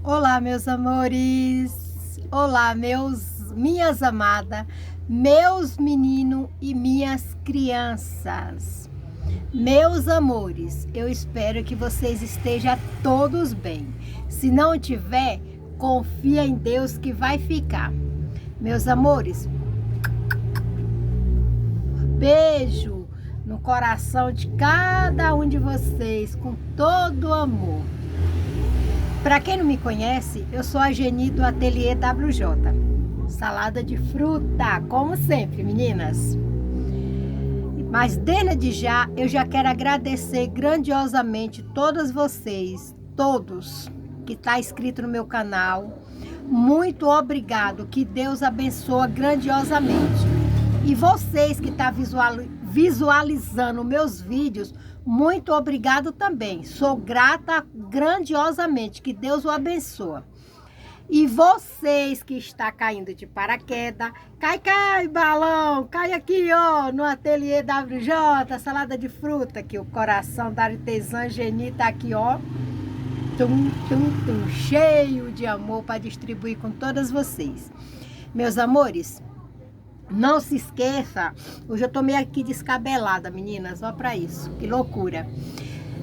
Olá, meus amores! Olá, minhas amadas, meus meninos e minhas crianças. Meus amores, eu espero que vocês estejam todos bem. Se não tiver, confia em Deus que vai ficar. Meus amores, beijo no coração de cada um de vocês com todo o amor. Para quem não me conhece, eu sou a Geni do Ateliê WJ. Salada de fruta, como sempre, meninas. Mas desde já, eu já quero agradecer grandiosamente todas vocês, todos que está inscrito no meu canal. Muito obrigado, que Deus abençoe grandiosamente. E vocês que estão visualizando meus vídeos, muito obrigado também. Sou grata grandiosamente, que Deus o abençoe. E vocês que está caindo de paraquedas, cai, balão, cai aqui, ó, no Ateliê WJ, salada de fruta, que o coração da artesã Geni tá aqui, ó, cheio de amor para distribuir com todas vocês. Meus amores, não se esqueça, hoje eu tô meio aqui descabelada, meninas, ó pra isso, que loucura.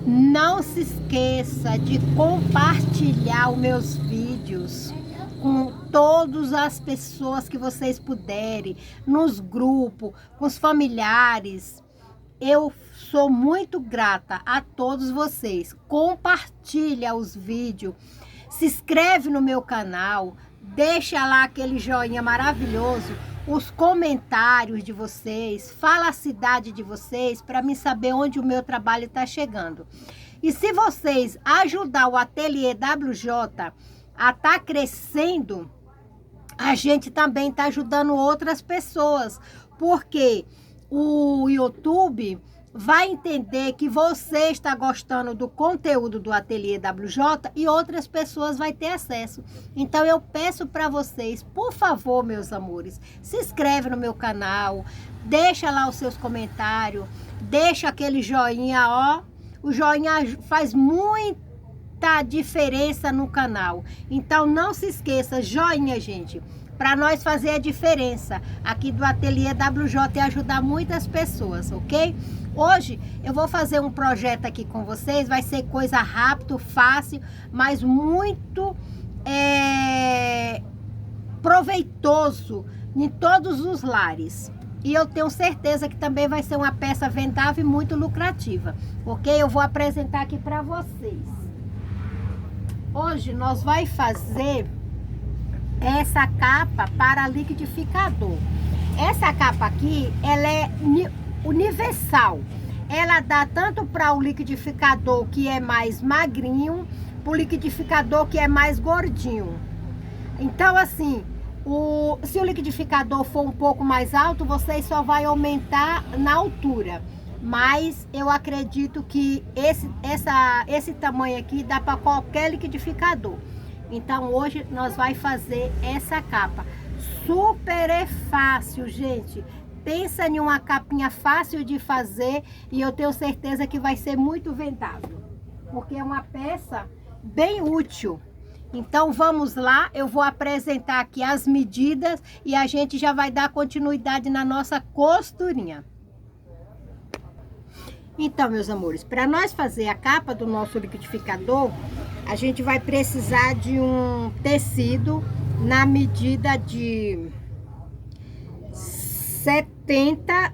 Não se esqueça de compartilhar os meus vídeos com todas as pessoas que vocês puderem, nos grupos, com os familiares. Eu sou muito grata a todos vocês. Compartilha os vídeos, se inscreve no meu canal, deixa lá aquele joinha maravilhoso, os comentários de vocês, fala a cidade de vocês para mim saber onde o meu trabalho está chegando. E se vocês ajudar o Ateliê WJ a estar crescendo, a gente também está ajudando outras pessoas, porque o YouTube vai entender que você está gostando do conteúdo do Ateliê WJ e outras pessoas vão ter acesso. Então eu peço para vocês, por favor, meus amores, se inscreve no meu canal, deixa lá os seus comentários, deixa aquele joinha, ó. O joinha faz muita diferença no canal. Então não se esqueça, joinha, gente, para nós fazer a diferença aqui do Ateliê WJ e ajudar muitas pessoas, ok? Hoje eu vou fazer um projeto aqui com vocês, vai ser coisa rápido, fácil, mas muito proveitoso em todos os lares. E eu tenho certeza que também vai ser uma peça vendável e muito lucrativa, ok? Eu vou apresentar aqui para vocês. Hoje nós vamos fazer essa capa para liquidificador. Essa capa aqui, ela é universal. Ela dá tanto para o liquidificador que é mais magrinho, para o liquidificador que é mais gordinho. Então, assim, se o liquidificador for um pouco mais alto, você só vai aumentar na altura. Mas eu acredito que esse tamanho aqui dá para qualquer liquidificador. Então hoje nós vamos fazer essa capa. Super fácil, gente. Pensa em uma capinha fácil de fazer e eu tenho certeza que vai ser muito vendável. Porque é uma peça bem útil. Então vamos lá, eu vou apresentar aqui as medidas e a gente já vai dar continuidade na nossa costurinha. Então, meus amores, para nós fazer a capa do nosso liquidificador, a gente vai precisar de um tecido na medida de 70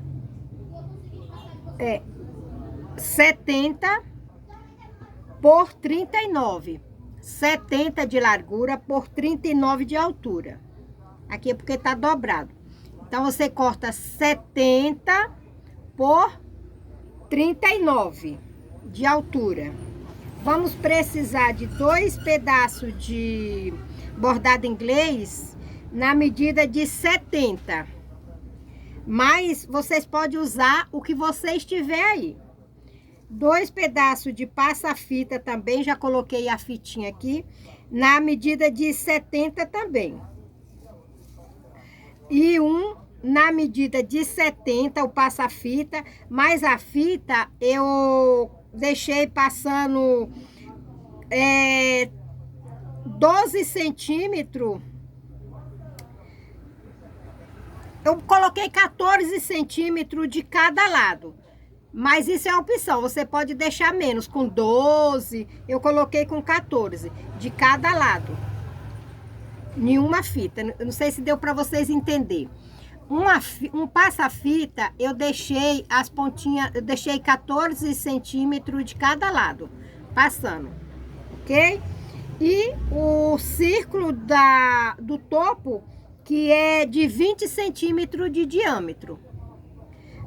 por 39. 70 de largura por 39 de altura. Aqui é porque tá dobrado. Então, você corta 70 por 39 de altura. Vamos precisar de 2 pedaços de bordado inglês na medida de 70. Mas vocês podem usar o que vocês tiver aí. 2 pedaços de passa-fita também, já coloquei a fitinha aqui, na medida de 70 também. E na medida de 70, o passa-fita, mas a fita eu deixei passando 12 centímetros. Eu coloquei 14 centímetros de cada lado. Mas isso é uma opção, você pode deixar menos, com 12, eu coloquei com 14 de cada lado. Nenhuma fita, eu não sei se deu para vocês entenderem. Um passa-fita, eu deixei as pontinhas, eu deixei 14 centímetros de cada lado, passando, ok? E o círculo do topo, que é de 20 centímetros de diâmetro.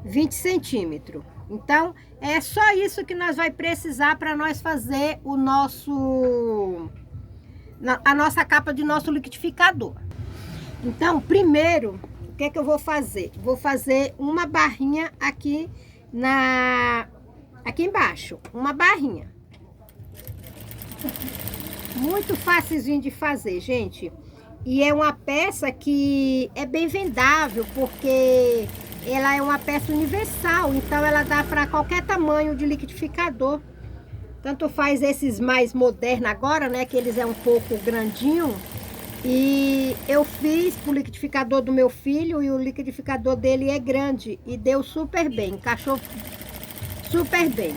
20 centímetros. Então, é só isso que nós vai precisar para nós fazer a nossa capa de nosso liquidificador. Então, primeiro, o que é que eu vou fazer? Vou fazer uma barrinha aqui embaixo, uma barrinha. Muito facilzinho de fazer, gente. E é uma peça que é bem vendável, porque ela é uma peça universal, então ela dá para qualquer tamanho de liquidificador. Tanto faz esses mais modernos agora, né, que eles é um pouco grandinho. E eu fiz pro liquidificador do meu filho e o liquidificador dele é grande e deu super bem, encaixou super bem.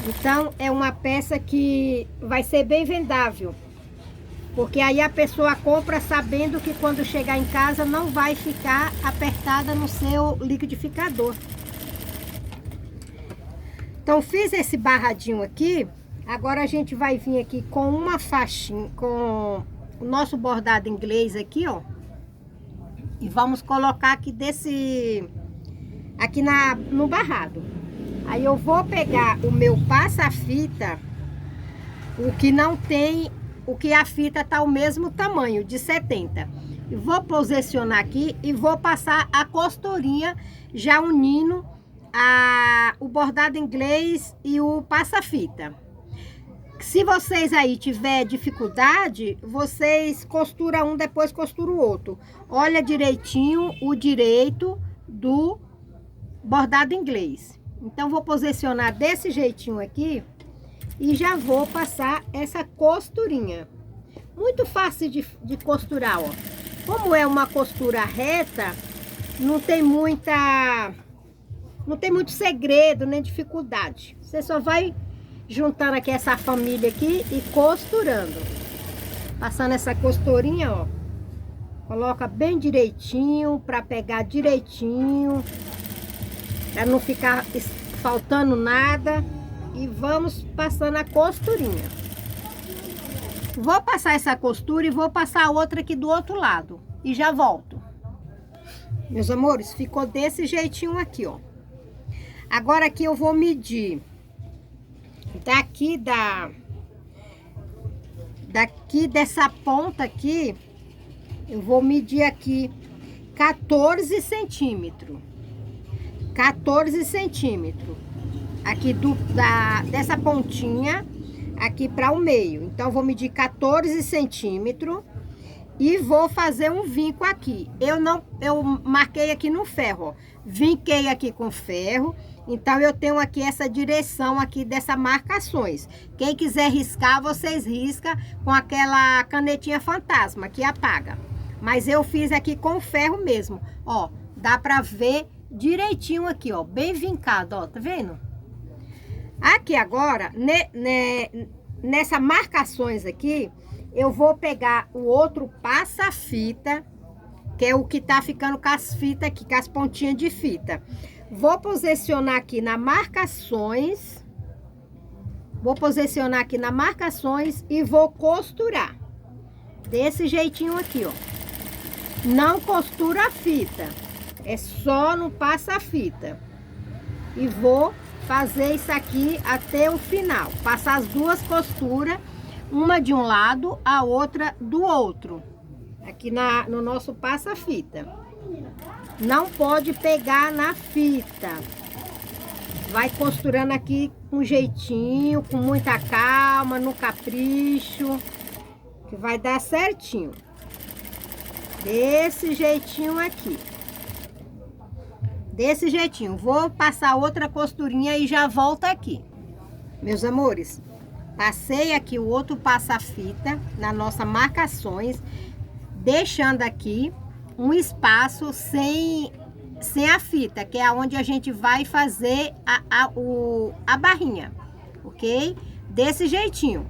Então é uma peça que vai ser bem vendável. Porque aí a pessoa compra sabendo que quando chegar em casa não vai ficar apertada no seu liquidificador. Então fiz esse barradinho aqui. Agora a gente vai vir aqui com uma faixinha, com o nosso bordado inglês aqui, ó. E vamos colocar aqui aqui no barrado. Aí eu vou pegar o meu passa-fita, o que a fita tá o mesmo tamanho, de 70. E vou posicionar aqui e vou passar a costurinha já unindo o bordado inglês e o passa-fita. Se vocês aí tiver dificuldade, vocês costuram um, depois costuram o outro. Olha direitinho o direito do bordado inglês. Então vou posicionar desse jeitinho aqui. E já vou passar essa costurinha. Muito fácil de costurar, ó. Como é uma costura reta, não tem muito segredo, nem dificuldade. Você só vai juntando aqui essa família aqui e costurando. Passando essa costurinha, ó. Coloca bem direitinho, para pegar direitinho. Para não ficar faltando nada. E vamos passando a costurinha. Vou passar essa costura e vou passar a outra aqui do outro lado. E já volto. Meus amores, ficou desse jeitinho aqui, ó. Agora aqui eu vou medir. Daqui dessa ponta aqui, eu vou medir aqui 14 centímetros. 14 centímetros. Aqui dessa pontinha aqui para o meio. Então vou medir 14 centímetros e vou fazer um vinco aqui. Eu marquei aqui no ferro, ó. Vinquei aqui com ferro. Então eu tenho aqui essa direção aqui dessas marcações. Quem quiser riscar, vocês riscam com aquela canetinha fantasma que apaga. Mas eu fiz aqui com ferro mesmo, ó. Dá para ver direitinho aqui, ó, bem vincado, ó, tá vendo? Aqui agora, nessa marcações aqui, eu vou pegar o outro passa-fita, que é o que tá ficando com as fitas aqui, com as pontinhas de fita. Vou posicionar aqui na marcações. Vou posicionar aqui na marcações e vou costurar. Desse jeitinho aqui, ó. Não costura a fita, é só no passa-fita. E vou fazer isso aqui até o final. Passar as duas costuras, uma de um lado, a outra do outro. Aqui no nosso passa-fita. Não pode pegar na fita. Vai costurando aqui com jeitinho, com muita calma, no capricho, que vai dar certinho. Desse jeitinho aqui. Desse jeitinho. Vou passar outra costurinha e já volto aqui. Meus amores, Passei aqui o outro passa-fita na nossa marcações, deixando aqui um espaço sem a fita, que é onde a gente vai fazer a barrinha, ok? Desse jeitinho.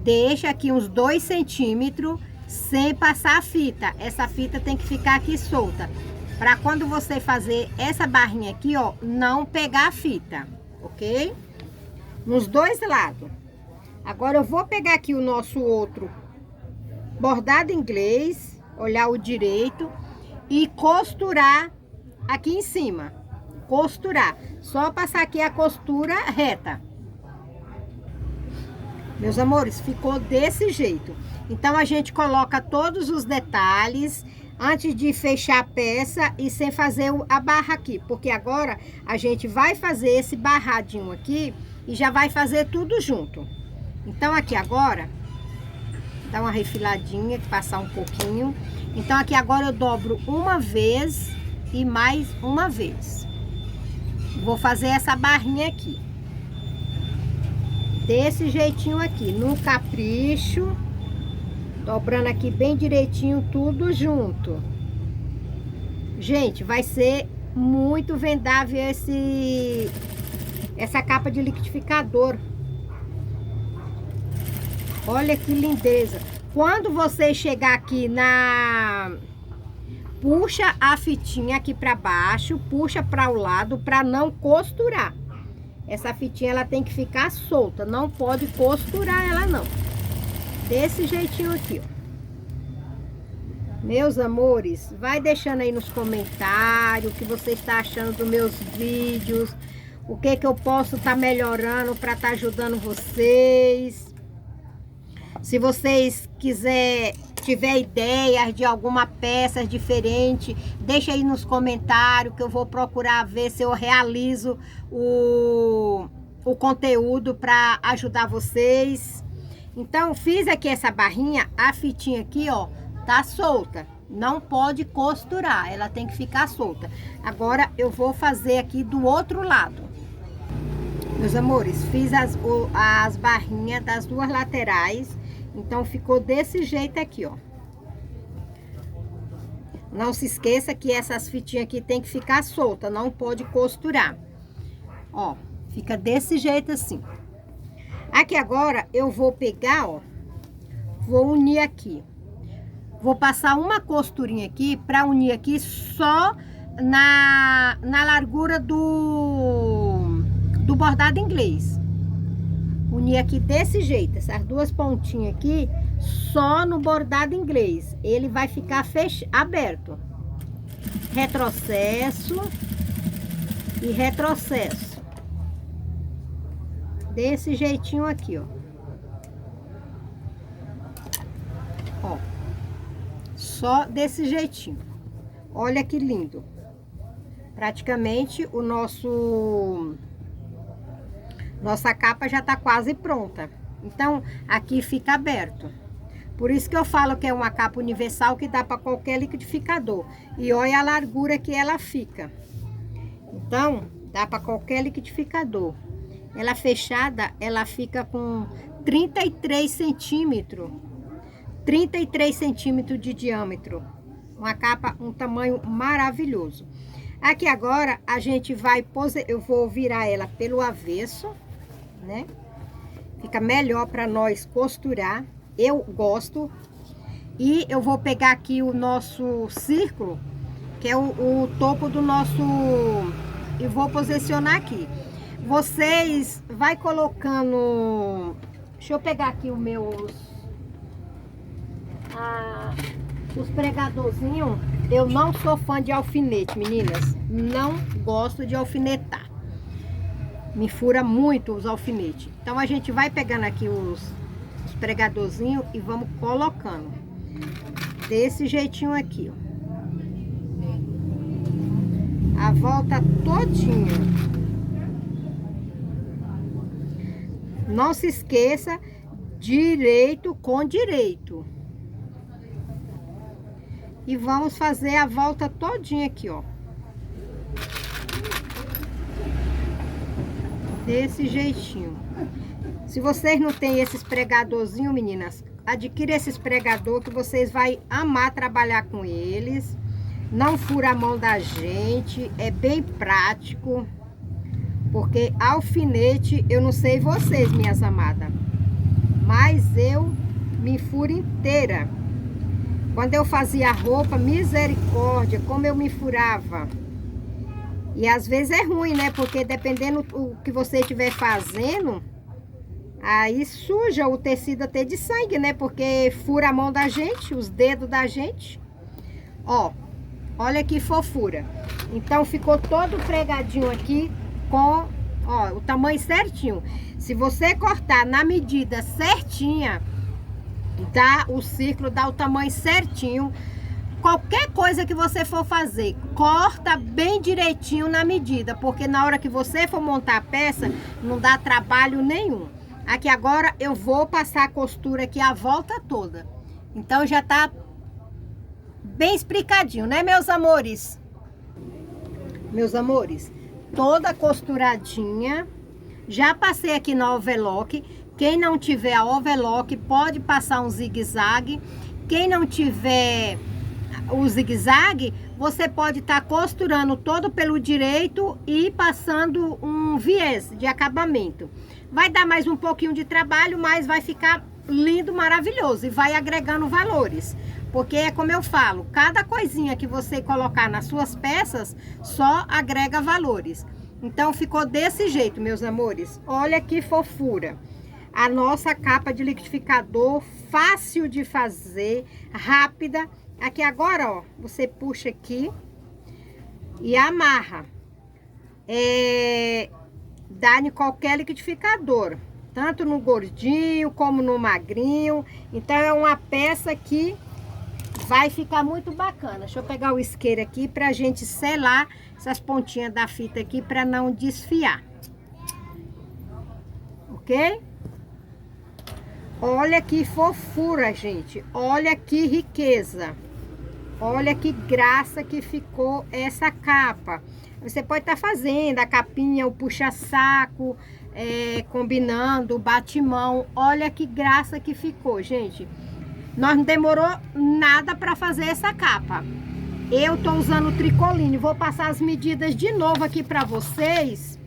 Deixa aqui uns 2 centímetros sem passar a fita. Essa fita tem que ficar aqui solta, para quando você fazer essa barrinha aqui, ó, não pegar a fita, ok? Nos dois lados. Agora eu vou pegar aqui o nosso outro bordado inglês, olhar o direito e costurar aqui em cima. Costurar. Só passar aqui a costura reta. Meus amores, ficou desse jeito. Então a gente coloca todos os detalhes antes de fechar a peça e sem fazer a barra aqui, porque agora a gente vai fazer esse barradinho aqui e já vai fazer tudo junto. Então aqui agora, dá uma refiladinha, passar um pouquinho. Então aqui agora eu dobro uma vez e mais uma vez. Vou fazer essa barrinha aqui. Desse jeitinho aqui, no capricho. Dobrando aqui bem direitinho, tudo junto. Gente, vai ser muito vendável essa capa de liquidificador. Olha que lindeza. Quando você chegar aqui puxa a fitinha aqui para baixo, puxa para o lado para não costurar. Essa fitinha ela tem que ficar solta, não pode costurar ela não. Desse jeitinho aqui, ó. Meus amores, vai deixando aí nos comentários o que você está achando dos meus vídeos, o que eu posso estar melhorando para estar ajudando vocês. Se vocês tiver ideias de alguma peça diferente, deixa aí nos comentários que eu vou procurar ver se eu realizo o conteúdo para ajudar vocês. Então, fiz aqui essa barrinha, a fitinha aqui, ó, tá solta. Não pode costurar, ela tem que ficar solta. Agora, eu vou fazer aqui do outro lado. Meus amores, fiz as barrinhas das duas laterais. Então, ficou desse jeito aqui, ó. Não se esqueça que essas fitinhas aqui tem que ficar solta, não pode costurar. Ó, fica desse jeito assim. Aqui agora, eu vou pegar, ó, vou unir aqui. Vou passar uma costurinha aqui para unir aqui só na largura do bordado inglês. Unir aqui desse jeito, essas duas pontinhas aqui, só no bordado inglês. Ele vai ficar aberto. Retrocesso e retrocesso. Desse jeitinho aqui, ó. Ó. Só desse jeitinho. Olha que lindo. Praticamente o nossa capa já tá quase pronta. Então, aqui fica aberto. Por isso que eu falo que é uma capa universal que dá para qualquer liquidificador. E olha a largura que ela fica. Então, dá para qualquer liquidificador. Ela fechada, ela fica com 33 centímetros. 33 centímetros de diâmetro. Uma capa, um tamanho maravilhoso. Aqui agora, a gente vai... Eu vou virar ela pelo avesso, né? Fica melhor para nós costurar. Eu gosto. E eu vou pegar aqui o nosso círculo, que é o topo do nosso... E vou posicionar aqui. Vocês vai colocando... Deixa eu pegar aqui os meus... os pregadorzinhos. Eu não sou fã de alfinete, meninas. Não gosto de alfinetar. Me fura muito os alfinetes. Então a gente vai pegando aqui os pregadorzinhos e vamos colocando. Desse jeitinho aqui, ó. A volta todinha. Não se esqueça, direito com direito. E vamos fazer a volta todinha aqui, ó. Desse jeitinho. Se vocês não têm esse esfregadorzinho, meninas, adquire esse esfregador que vocês vão amar trabalhar com eles. Não fura a mão da gente, é bem prático. Porque alfinete, eu não sei vocês, minhas amadas, mas eu me furo inteira. Quando eu fazia roupa, misericórdia, como eu me furava. E às vezes é ruim, né? Porque dependendo do que você estiver fazendo, aí suja o tecido até de sangue, né? Porque fura a mão da gente, os dedos da gente. Ó, olha que fofura. Então ficou todo pregadinho aqui com, ó, o tamanho certinho. Se você cortar na medida certinha, dá o círculo, dá o tamanho certinho. Qualquer coisa que você for fazer, corta bem direitinho na medida, porque na hora que você for montar a peça, não dá trabalho nenhum. Aqui agora eu vou passar a costura aqui a volta toda. Então já tá bem explicadinho, né, meus amores? Meus amores, toda costuradinha. Já passei aqui no overlock. Quem não tiver a overlock pode passar um zigue-zague. Quem não tiver o zigue-zague, você pode estar costurando todo pelo direito e passando um viés de acabamento. Vai dar mais um pouquinho de trabalho, mas vai ficar lindo, maravilhoso e vai agregando valores. Porque é como eu falo, cada coisinha que você colocar nas suas peças só agrega valores. Então ficou desse jeito, meus amores. Olha que fofura. A nossa capa de liquidificador, fácil de fazer, rápida. Aqui agora, ó, você puxa aqui e amarra. Dá em qualquer liquidificador, tanto no gordinho como no magrinho. Então é uma peça que vai ficar muito bacana. Deixa eu pegar o isqueiro aqui pra gente selar essas pontinhas da fita aqui pra não desfiar. Ok? Olha que fofura, gente. Olha que riqueza. Olha que graça que ficou essa capa. Você pode estar fazendo a capinha, o puxa-saco, combinando, o bate-mão. Olha que graça que ficou, gente. Nós não demorou nada para fazer essa capa. Eu tô usando o tricoline. Vou passar as medidas de novo aqui para vocês.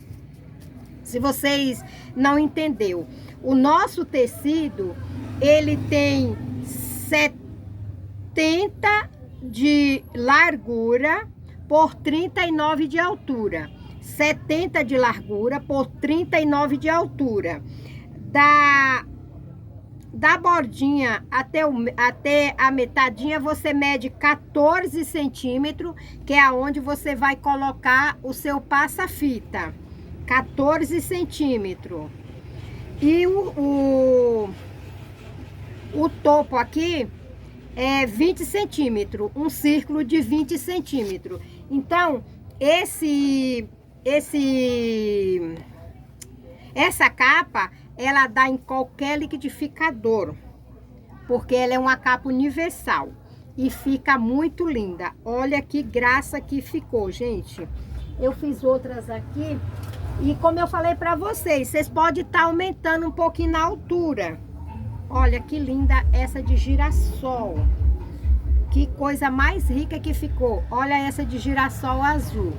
Se vocês não entenderam. O nosso tecido, ele tem 70 de largura por 39 de altura. 70 de largura por 39 de altura. Da bordinha até a metadinha, você mede 14 centímetros, que é aonde você vai colocar o seu passa-fita. 14 centímetros. E o topo aqui é 20 centímetros, um círculo de 20 centímetros. Então, essa capa, ela dá em qualquer liquidificador, porque ela é uma capa universal e fica muito linda. Olha que graça que ficou, gente. Eu fiz outras aqui e como eu falei para vocês podem estar aumentando um pouquinho na altura. Olha que linda essa de girassol. Que coisa mais rica que ficou. Olha essa de girassol azul.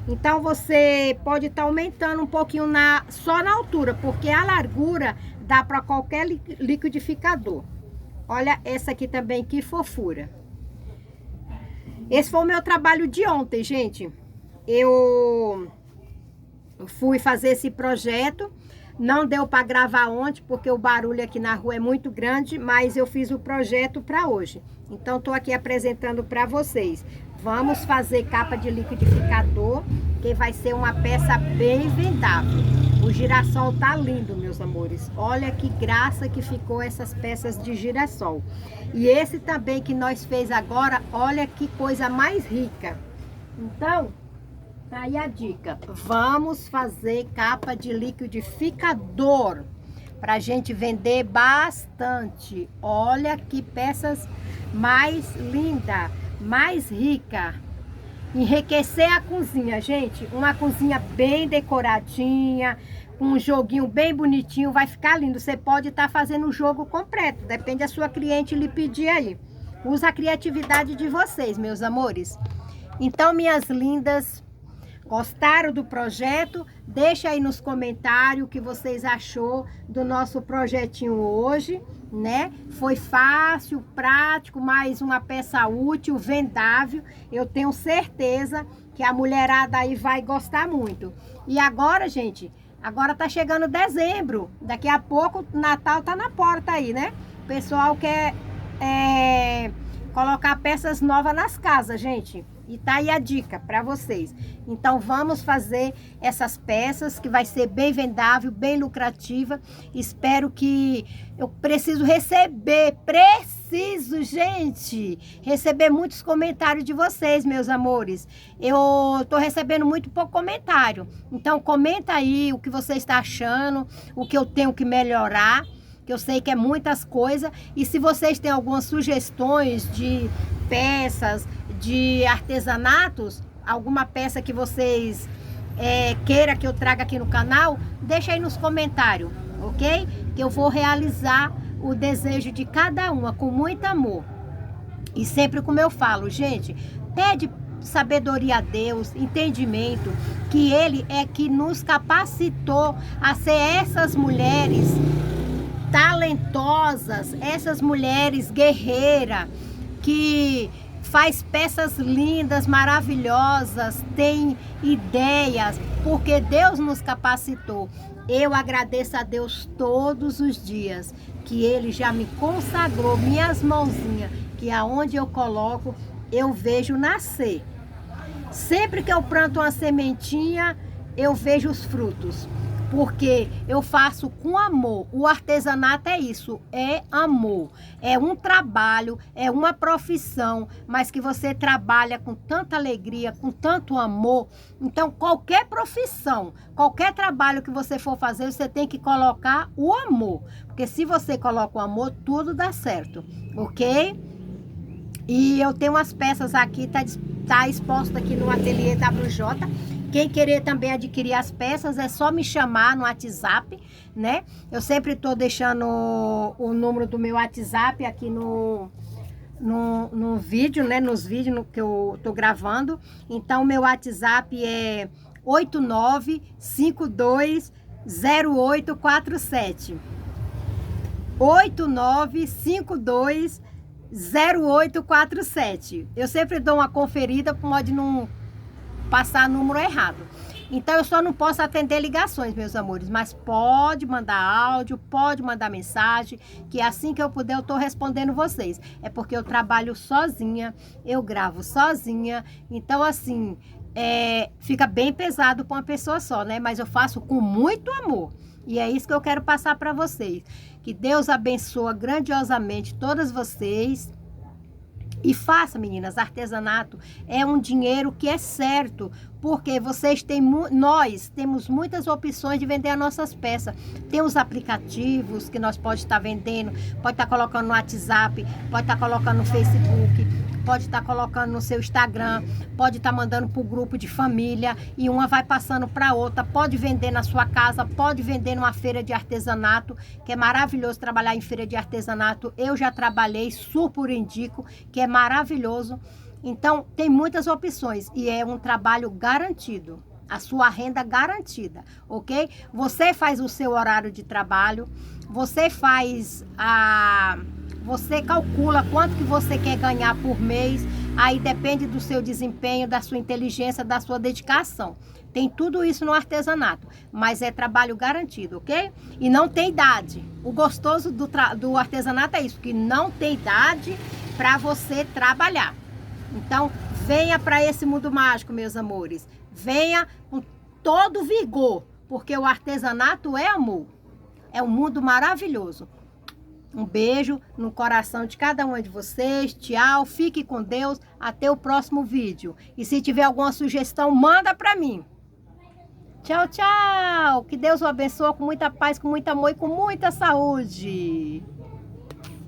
Então você pode estar aumentando um pouquinho só na altura, porque a largura dá para qualquer liquidificador. Olha essa aqui também, que fofura. Esse foi o meu trabalho de ontem, gente. Eu fui fazer esse projeto. Não deu para gravar ontem, porque o barulho aqui na rua é muito grande, mas eu fiz o projeto para hoje. Então, estou aqui apresentando para vocês. Vamos fazer capa de liquidificador, que vai ser uma peça bem vendável. O girassol tá lindo, meus amores. Olha que graça que ficou essas peças de girassol. E esse também que nós fez agora, olha que coisa mais rica. Então, tá aí a dica. Vamos fazer capa de liquidificador pra gente vender bastante. Olha que peças mais linda, mais rica. Enriquecer a cozinha, gente. Uma cozinha bem decoradinha, com um joguinho bem bonitinho, vai ficar lindo. Você pode estar fazendo o jogo completo, depende da sua cliente lhe pedir aí. Usa a criatividade de vocês, meus amores. Então, minhas lindas, gostaram do projeto? Deixa aí nos comentários o que vocês achou do nosso projetinho hoje, né? Foi fácil, prático, mais uma peça útil, vendável. Eu tenho certeza que a mulherada aí vai gostar muito. E agora, gente, agora tá chegando dezembro. Daqui a pouco o Natal tá na porta aí, né? O pessoal quer colocar peças novas nas casas, gente. E tá aí a dica para vocês. Então vamos fazer essas peças que vai ser bem vendável, bem lucrativa. Espero que... Eu preciso receber, gente, receber muitos comentários de vocês, meus amores. Eu tô recebendo muito pouco comentário. Então comenta aí o que você está achando, o que eu tenho que melhorar, que eu sei que é muitas coisas. E se vocês têm algumas sugestões de peças, de artesanatos, alguma peça que vocês queira que eu traga aqui no canal, deixa aí nos comentários, ok? Que eu vou realizar o desejo de cada uma com muito amor. E sempre como eu falo, gente, pede sabedoria a Deus, entendimento, que Ele é que nos capacitou a ser essas mulheres talentosas, essas mulheres guerreiras, que faz peças lindas, maravilhosas, tem ideias, porque Deus nos capacitou. Eu agradeço a Deus todos os dias, que Ele já me consagrou, minhas mãozinhas, que aonde eu coloco, eu vejo nascer. Sempre que eu planto uma sementinha, eu vejo os frutos. Porque eu faço com amor. O artesanato é isso, é amor. É um trabalho, é uma profissão, mas que você trabalha com tanta alegria, com tanto amor. Então, qualquer profissão, qualquer trabalho que você for fazer, você tem que colocar o amor. Porque se você coloca o amor, tudo dá certo, ok? E eu tenho umas peças aqui, tá exposta aqui no ateliê WJ. Quem querer também adquirir as peças, é só me chamar no WhatsApp, né? Eu sempre tô deixando o número do meu WhatsApp aqui no vídeo, né? Nos vídeos que eu tô gravando. Então, meu WhatsApp é 89520847. 89520847. Eu sempre dou uma conferida, pode não passar número errado. Então eu só não posso atender ligações, meus amores, mas pode mandar áudio, pode mandar mensagem, que assim que eu puder eu tô respondendo vocês. É porque eu trabalho sozinha, eu gravo sozinha, então assim, fica bem pesado para uma pessoa só, né? Mas eu faço com muito amor. E é isso que eu quero passar para vocês. Que Deus abençoe grandiosamente todas vocês. E faça, meninas, artesanato é um dinheiro que é certo, porque nós temos muitas opções de vender as nossas peças. Tem os aplicativos que nós pode estar vendendo, pode estar colocando no WhatsApp, pode estar colocando no Facebook, pode estar colocando no seu Instagram, pode estar mandando para o grupo de família e uma vai passando para outra. Pode vender na sua casa, pode vender numa feira de artesanato, que é maravilhoso trabalhar em feira de artesanato. Eu já trabalhei, super indico, que é maravilhoso. Então, tem muitas opções e é um trabalho garantido. A sua renda garantida, ok? Você faz o seu horário de trabalho, você calcula quanto que você quer ganhar por mês, aí depende do seu desempenho, da sua inteligência, da sua dedicação. Tem tudo isso no artesanato, mas é trabalho garantido, ok? E não tem idade. O gostoso do artesanato é isso, que não tem idade para você trabalhar. Então, venha para esse mundo mágico, meus amores. Venha com todo vigor, porque o artesanato é amor. É um mundo maravilhoso. Um beijo no coração de cada uma de vocês. Tchau, fique com Deus. Até o próximo vídeo. E se tiver alguma sugestão, manda para mim. Tchau, tchau. Que Deus o abençoe com muita paz, com muito amor e com muita saúde.